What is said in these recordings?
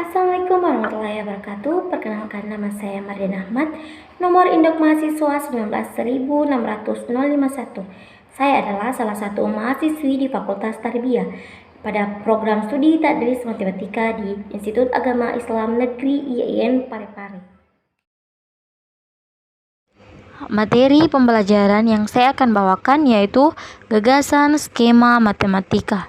Assalamualaikum warahmatullahi wabarakatuh. Perkenalkan, nama saya Mardian Ahmad. Nomor induk mahasiswa 19.600.051. Saya adalah salah satu mahasiswi di Fakultas Tarbiyah pada program studi Tadris Matematika di Institut Agama Islam Negeri IAIN Parepare. Materi pembelajaran yang saya akan bawakan yaitu gagasan skema matematika.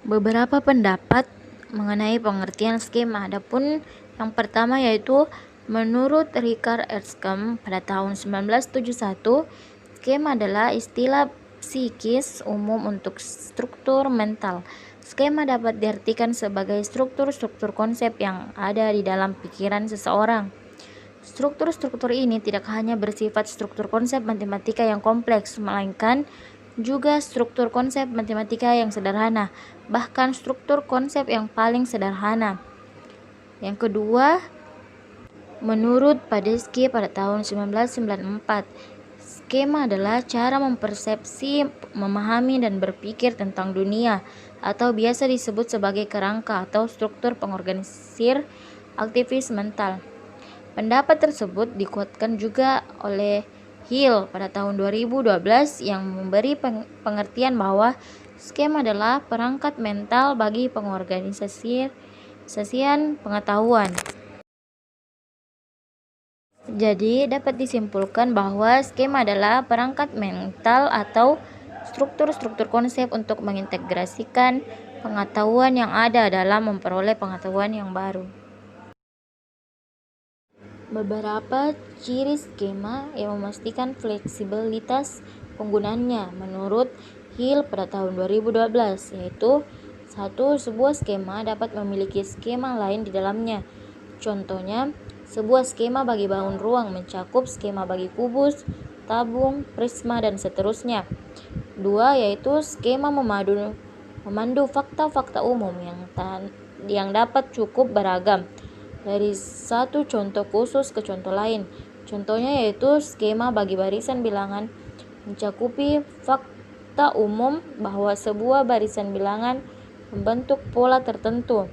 Beberapa pendapat mengenai pengertian skema. Adapun yang pertama yaitu menurut Richard Erskem pada tahun 1971, skema adalah istilah psikis umum untuk struktur mental. Skema dapat diartikan sebagai struktur-struktur konsep yang ada di dalam pikiran seseorang. Struktur-struktur ini tidak hanya bersifat struktur konsep matematika yang kompleks, melainkan juga struktur konsep matematika yang sederhana, bahkan struktur konsep yang paling sederhana. Yang kedua, menurut Padesky pada tahun 1994, skema adalah cara mempersepsi, memahami, dan berpikir tentang dunia, atau biasa disebut sebagai kerangka atau struktur pengorganisir aktivis mental. Pendapat tersebut dikuatkan juga oleh Hill pada tahun 2012 yang memberi pengertian bahwa skema adalah perangkat mental bagi pengorganisasian pengetahuan. Jadi dapat disimpulkan bahwa skema adalah perangkat mental atau struktur-struktur konsep untuk mengintegrasikan pengetahuan yang ada dalam memperoleh pengetahuan yang baru. Beberapa ciri skema yang memastikan fleksibilitas penggunaannya menurut Hill pada tahun 2012 yaitu 1. Sebuah skema dapat memiliki skema lain di dalamnya. Contohnya, sebuah skema bagi bangun ruang mencakup skema bagi kubus, tabung, prisma, dan seterusnya. 2. Yaitu skema memandu fakta-fakta umum yang dapat cukup beragam dari satu contoh khusus ke contoh lain. Contohnya yaitu skema bagi barisan bilangan mencakupi fakta umum bahwa sebuah barisan bilangan membentuk pola tertentu.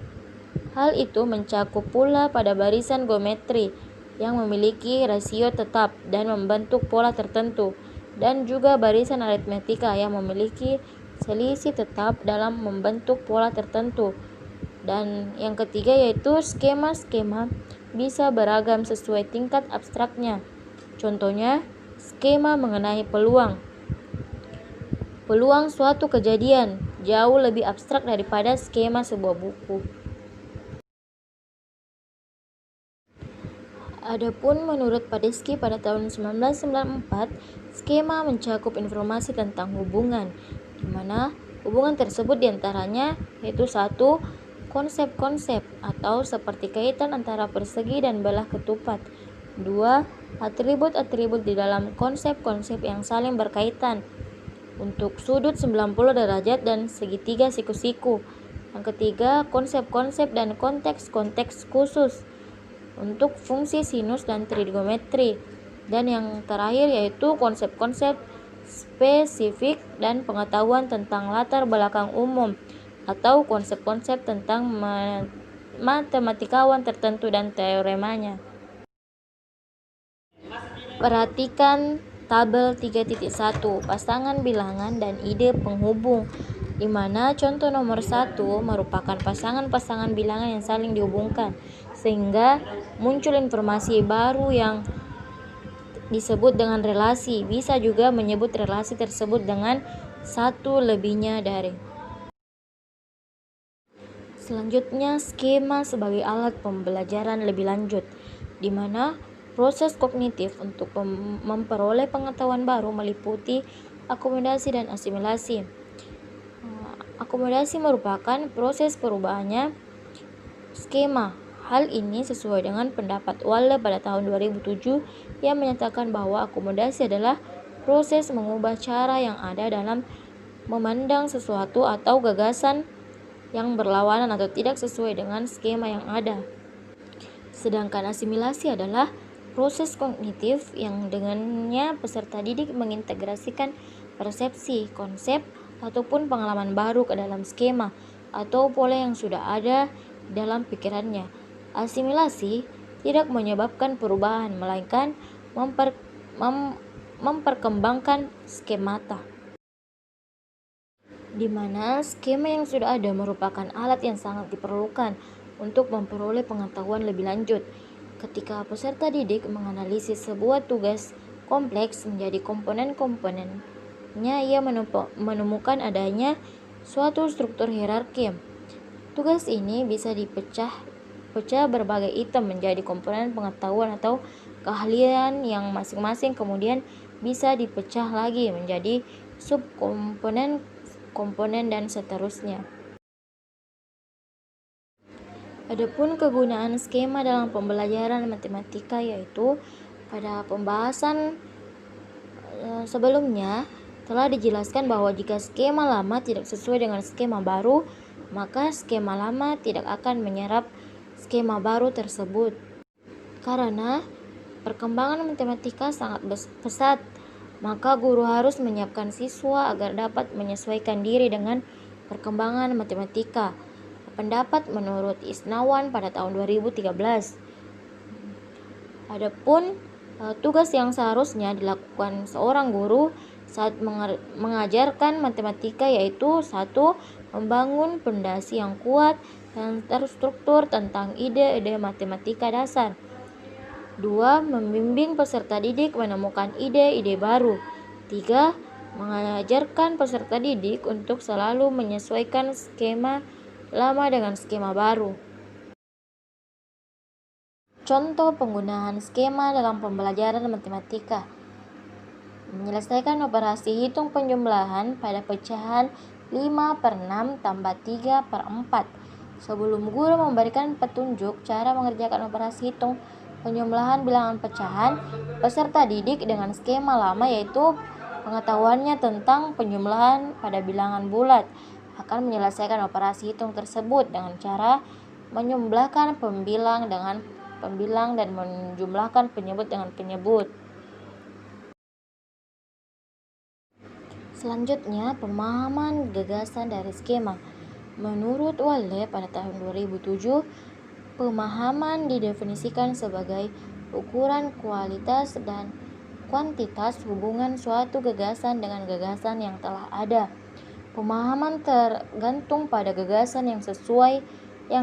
Hal itu mencakup pula pada barisan geometri yang memiliki rasio tetap dan membentuk pola tertentu, dan juga barisan aritmetika yang memiliki selisih tetap dalam membentuk pola tertentu. Dan yang ketiga yaitu skema-skema bisa beragam sesuai tingkat abstraknya. Contohnya, skema mengenai peluang. Peluang suatu kejadian jauh lebih abstrak daripada skema sebuah buku. Adapun menurut Padesky pada tahun 1994, skema mencakup informasi tentang hubungan, di mana hubungan tersebut diantaranya yaitu 1. Konsep-konsep atau seperti kaitan antara persegi dan belah ketupat. 2. Atribut-atribut di dalam konsep-konsep yang saling berkaitan untuk sudut 90 derajat dan segitiga siku-siku. Yang ketiga, konsep-konsep dan konteks-konteks khusus untuk fungsi sinus dan trigonometri. Dan yang terakhir yaitu konsep-konsep spesifik dan pengetahuan tentang latar belakang umum atau konsep-konsep tentang matematikawan tertentu dan teoremanya. Perhatikan tabel 3.1 pasangan bilangan dan ide penghubung, di mana contoh nomor 1 merupakan pasangan-pasangan bilangan yang saling dihubungkan sehingga muncul informasi baru yang disebut dengan relasi. Bisa juga menyebut relasi tersebut dengan satu lebihnya dari. Selanjutnya, skema sebagai alat pembelajaran lebih lanjut, di mana proses kognitif untuk memperoleh pengetahuan baru meliputi akomodasi dan asimilasi. Akomodasi merupakan proses perubahannya skema. Hal ini sesuai dengan pendapat Walle pada tahun 2007 yang menyatakan bahwa akomodasi adalah proses mengubah cara yang ada dalam memandang sesuatu atau gagasan yang berlawanan atau tidak sesuai dengan skema yang ada. Sedangkan asimilasi adalah proses kognitif yang dengannya peserta didik mengintegrasikan persepsi, konsep, ataupun pengalaman baru ke dalam skema. atau pola yang sudah ada dalam pikirannya. Asimilasi tidak menyebabkan perubahan, melainkan memperkembangkan skemata, di mana skema yang sudah ada merupakan alat yang sangat diperlukan untuk memperoleh pengetahuan lebih lanjut. Ketika peserta didik menganalisis sebuah tugas kompleks menjadi komponen-komponennya, ia menemukan adanya suatu struktur hierarki. Tugas ini bisa dipecah berbagai item menjadi komponen pengetahuan atau keahlian yang masing-masing kemudian bisa dipecah lagi menjadi subkomponen, komponen, dan seterusnya. Adapun kegunaan skema dalam pembelajaran matematika yaitu pada pembahasan sebelumnya telah dijelaskan bahwa jika skema lama tidak sesuai dengan skema baru, maka skema lama tidak akan menyerap skema baru tersebut. Karena perkembangan matematika sangat pesat, maka guru harus menyiapkan siswa agar dapat menyesuaikan diri dengan perkembangan matematika. Pendapat menurut Isnawan pada tahun 2013. Adapun tugas yang seharusnya dilakukan seorang guru saat mengajarkan matematika yaitu 1. Membangun pondasi yang kuat dan terstruktur tentang ide-ide matematika dasar. 2. Membimbing peserta didik menemukan ide-ide baru. 3. Mengajarkan peserta didik untuk selalu menyesuaikan skema lama dengan skema baru. Contoh penggunaan skema dalam pembelajaran matematika: menyelesaikan operasi hitung penjumlahan pada pecahan 5/6 tambah 3/4. Sebelum guru memberikan petunjuk cara mengerjakan operasi hitung penjumlahan bilangan pecahan, peserta didik dengan skema lama yaitu pengetahuannya tentang penjumlahan pada bilangan bulat akan menyelesaikan operasi hitung tersebut dengan cara menjumlahkan pembilang dengan pembilang dan menjumlahkan penyebut dengan penyebut. Selanjutnya, pemahaman gagasan dari skema. Menurut Walle pada tahun 2007, pemahaman didefinisikan sebagai ukuran kualitas dan kuantitas hubungan suatu gagasan dengan gagasan yang telah ada. Pemahaman tergantung pada gagasan yang sesuai yang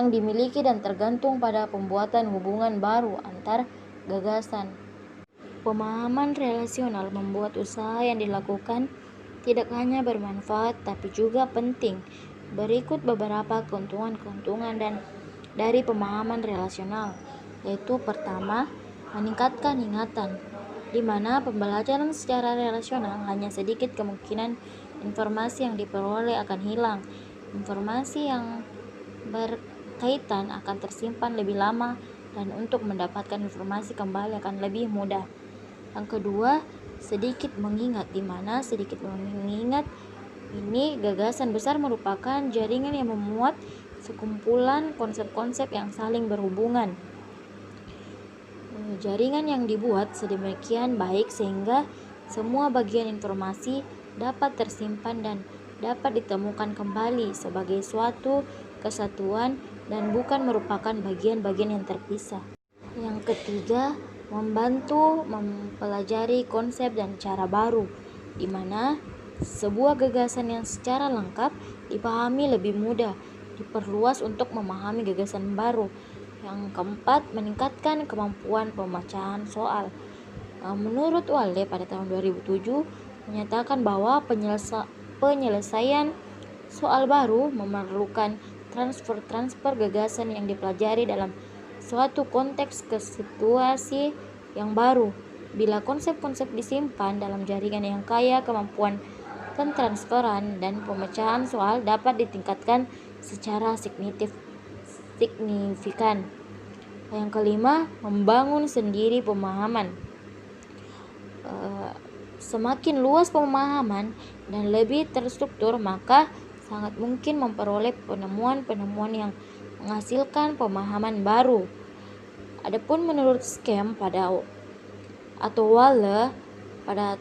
dimiliki dan tergantung pada pembuatan hubungan baru antar gagasan. Pemahaman relasional membuat usaha yang dilakukan tidak hanya bermanfaat tapi juga penting. Berikut beberapa keuntungan dari pemahaman relasional, yaitu pertama, meningkatkan ingatan, di mana pembelajaran secara relasional hanya sedikit kemungkinan informasi yang diperoleh akan hilang. Informasi yang berkaitan akan tersimpan lebih lama dan untuk mendapatkan informasi kembali akan lebih mudah. Yang kedua, sedikit mengingat, di mana sedikit mengingat ini gagasan besar merupakan jaringan yang memuat sekumpulan konsep-konsep yang saling berhubungan. Jaringan yang dibuat sedemikian baik sehingga semua bagian informasi dapat tersimpan dan dapat ditemukan kembali sebagai suatu kesatuan dan bukan merupakan bagian-bagian yang terpisah. Yang ketiga, membantu mempelajari konsep dan cara baru, di mana sebuah gagasan yang secara lengkap dipahami lebih mudah diperluas untuk memahami gagasan baru. Yang keempat, meningkatkan kemampuan pemecahan soal. Menurut Walle pada tahun 2007 menyatakan bahwa penyelesaian soal baru memerlukan transfer gagasan yang dipelajari dalam suatu konteks ke situasi yang baru. Bila konsep-konsep disimpan dalam jaringan yang kaya, kemampuan pentransferan dan pemecahan soal dapat ditingkatkan secara signifikan. Yang kelima, membangun sendiri pemahaman. Semakin luas pemahaman dan lebih terstruktur, maka sangat mungkin memperoleh penemuan-penemuan yang menghasilkan pemahaman baru. Adapun menurut Scheme Walle pada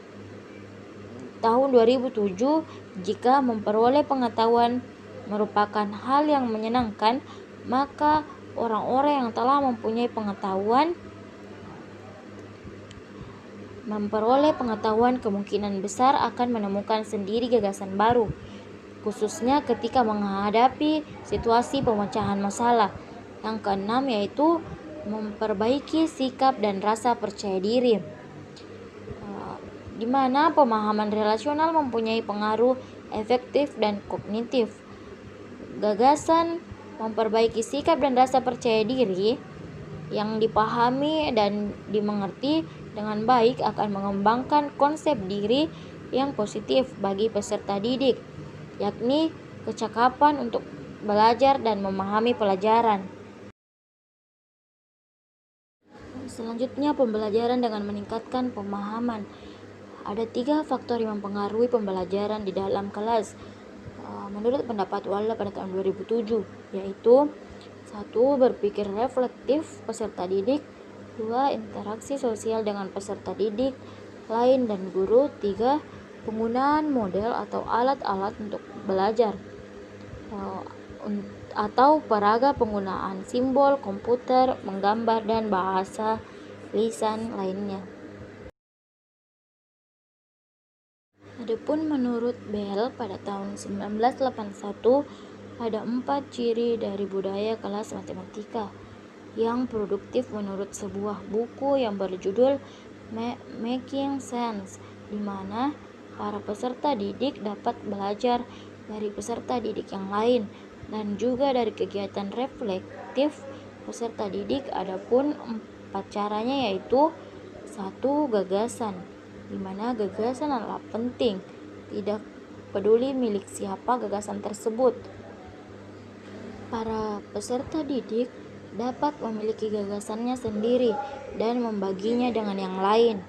tahun 2007, Jika memperoleh pengetahuan merupakan hal yang menyenangkan, maka orang-orang yang telah memperoleh pengetahuan kemungkinan besar akan menemukan sendiri gagasan baru, khususnya ketika menghadapi situasi pemecahan masalah. Yang keenam yaitu memperbaiki sikap dan rasa percaya diri, di mana pemahaman relasional mempunyai pengaruh efektif dan kognitif. Gagasan memperbaiki sikap dan rasa percaya diri yang dipahami dan dimengerti dengan baik akan mengembangkan konsep diri yang positif bagi peserta didik, yakni kecakapan untuk belajar dan memahami pelajaran. Selanjutnya, pembelajaran dengan meningkatkan pemahaman. Ada 3 faktor yang mempengaruhi pembelajaran di dalam kelas menurut pendapat Waller pada tahun 2007, yaitu 1. Berpikir reflektif peserta didik, 2. Interaksi sosial dengan peserta didik lain dan guru, 3. Penggunaan model atau alat-alat untuk belajar atau peraga penggunaan simbol, komputer, menggambar, dan bahasa lisan lainnya. Adapun menurut Bell pada tahun 1981, ada 4 ciri dari budaya kelas matematika yang produktif menurut sebuah buku yang berjudul Making Sense, di mana para peserta didik dapat belajar dari peserta didik yang lain dan juga dari kegiatan reflektif peserta didik. Adapun 4 caranya yaitu 1. Gagasan, di mana gagasan adalah penting, tidak peduli milik siapa gagasan tersebut. Para peserta didik dapat memiliki gagasannya sendiri dan membaginya dengan yang lain.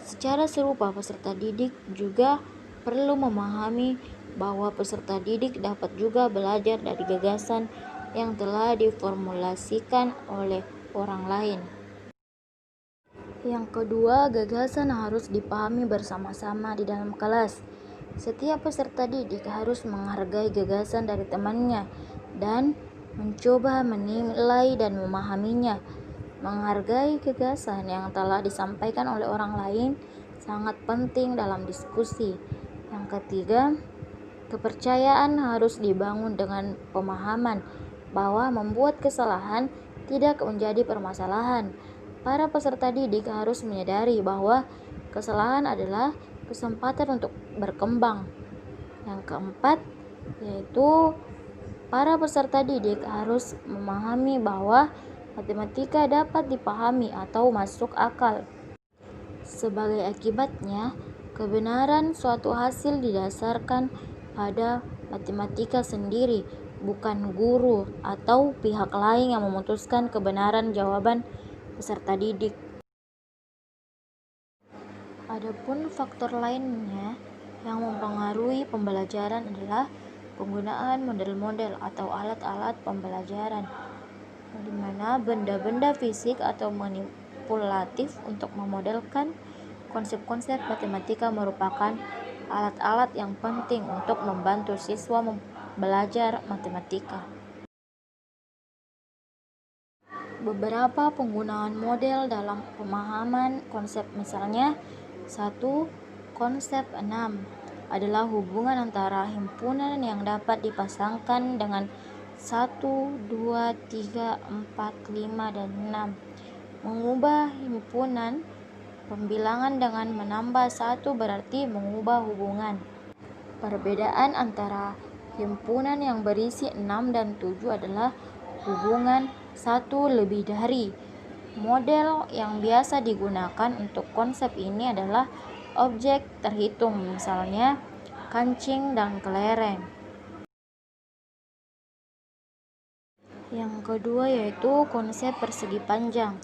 Secara serupa, peserta didik juga perlu memahami bahwa peserta didik dapat juga belajar dari gagasan yang telah diformulasikan oleh orang lain. Yang kedua, gagasan harus dipahami bersama-sama di dalam kelas. Setiap peserta didik harus menghargai gagasan dari temannya dan mencoba menilai dan memahaminya. Menghargai gagasan yang telah disampaikan oleh orang lain sangat penting dalam diskusi. Yang ketiga, kepercayaan harus dibangun dengan pemahaman bahwa membuat kesalahan tidak menjadi permasalahan. Para peserta didik harus menyadari bahwa kesalahan adalah kesempatan untuk berkembang. Yang keempat, yaitu para peserta didik harus memahami bahwa matematika dapat dipahami atau masuk akal. Sebagai akibatnya, kebenaran suatu hasil didasarkan pada matematika sendiri, bukan guru atau pihak lain yang memutuskan kebenaran jawaban peserta didik. Adapun faktor lainnya yang mempengaruhi pembelajaran adalah penggunaan model-model atau alat-alat pembelajaran, di mana benda-benda fisik atau manipulatif untuk memodelkan konsep-konsep matematika merupakan alat-alat yang penting untuk membantu siswa belajar matematika. Beberapa penggunaan model dalam pemahaman konsep, misalnya 1. Konsep 6 adalah hubungan antara himpunan yang dapat dipasangkan dengan 1, 2, 3, 4, 5, dan 6. Mengubah himpunan pembilangan dengan menambah 1 berarti mengubah hubungan. Perbedaan antara himpunan yang berisi 6 dan 7 adalah hubungan 1 lebih dari. Model yang biasa digunakan untuk konsep ini adalah objek terhitung, misalnya kancing dan kelereng. Yang kedua yaitu konsep persegi panjang,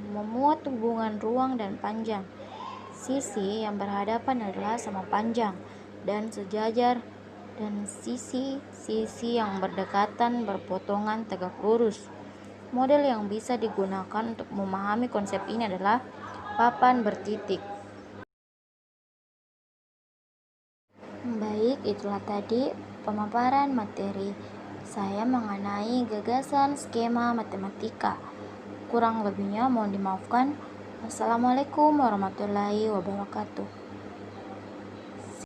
memuat hubungan ruang dan panjang. Sisi yang berhadapan adalah sama panjang dan sejajar, dan sisi-sisi yang berdekatan berpotongan tegak lurus. Model yang bisa digunakan untuk memahami konsep ini adalah papan bertitik. Baik, itulah tadi pemaparan materi saya mengenai gagasan skema matematika. Kurang lebihnya mohon dimaafkan. Wassalamualaikum warahmatullahi wabarakatuh.